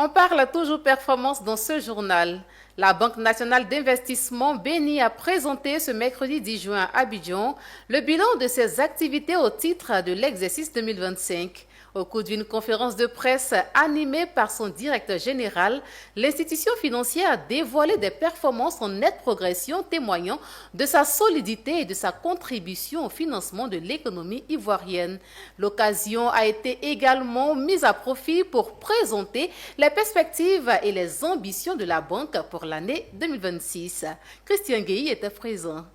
On parle toujours performance dans ce journal. La Banque nationale d'investissement BNI a présenté ce mercredi 10 juin à Abidjan le bilan de ses activités au titre de l'exercice 2025. Au cours d'une conférence de presse animée par son directeur général, l'institution financière a dévoilé des performances en nette progression témoignant de sa solidité et de sa contribution au financement de l'économie ivoirienne. L'occasion a été également mise à profit pour présenter les perspectives et les ambitions de la banque pour l'année 2026. Christian Gueye était présent.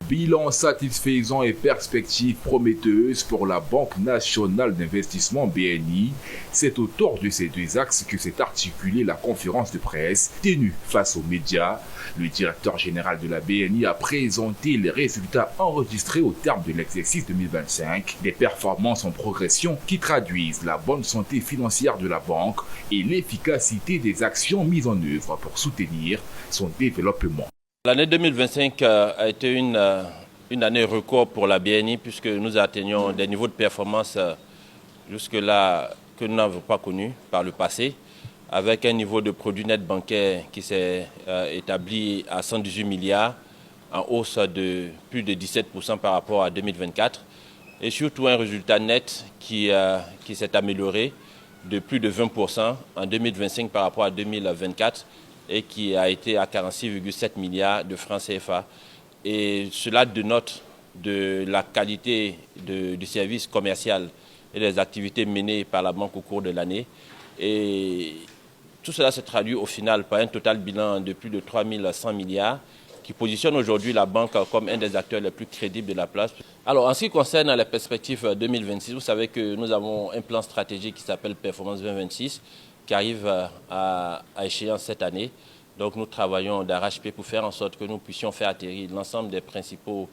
Bilan satisfaisant et perspectives prometteuses pour la Banque nationale d'investissement BNI, c'est autour de ces deux axes que s'est articulée la conférence de presse tenue face aux médias. Le directeur général de la BNI a présenté les résultats enregistrés au terme de l'exercice 2025, des performances en progression qui traduisent la bonne santé financière de la banque et l'efficacité des actions mises en œuvre pour soutenir son développement. L'année 2025 a été une année record pour la BNI puisque nous atteignons des niveaux de performance jusque-là que nous n'avons pas connus par le passé, avec un niveau de produit net bancaire qui s'est établi à 118 milliards, en hausse de plus de 17% par rapport à 2024, et surtout un résultat net qui s'est amélioré de plus de 20% en 2025 par rapport à 2024, et qui a été à 46,7 milliards de francs CFA. Et cela dénote de la qualité du service commercial et des activités menées par la banque au cours de l'année. Et tout cela se traduit au final par un total bilan de plus de 3100 milliards qui positionne aujourd'hui la banque comme un des acteurs les plus crédibles de la place. Alors, en ce qui concerne les perspectives 2026, vous savez que nous avons un plan stratégique qui s'appelle Performance 2026, qui arrive à échéance cette année. Donc nous travaillons d'arrache-pied pour faire en sorte que nous puissions faire atterrir l'ensemble des principaux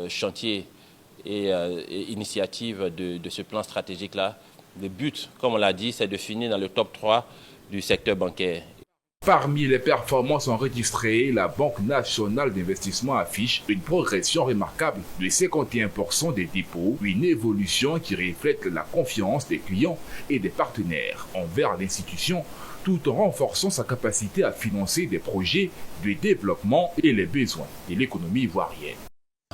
chantiers et initiatives de ce plan stratégique-là. Le but, comme on l'a dit, c'est de finir dans le top 3 du secteur bancaire. Parmi les performances enregistrées, la Banque nationale d'investissement affiche une progression remarquable de 51% des dépôts, une évolution qui reflète la confiance des clients et des partenaires envers l'institution, tout en renforçant sa capacité à financer des projets de développement et les besoins de l'économie ivoirienne.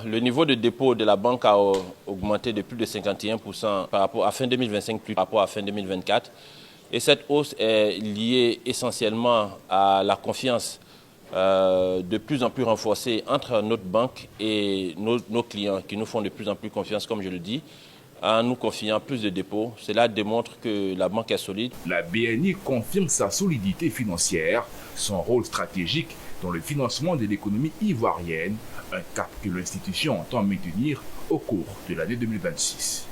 Le niveau de dépôt de la banque a augmenté de plus de 51% par rapport à fin 2025, plus par rapport à fin 2024. Et cette hausse est liée essentiellement à la confiance de plus en plus renforcée entre notre banque et nos clients qui nous font de plus en plus confiance, comme je le dis, en nous confiant plus de dépôts. Cela démontre que la banque est solide. La BNI confirme sa solidité financière, son rôle stratégique dans le financement de l'économie ivoirienne, un cap que l'institution entend maintenir au cours de l'année 2026.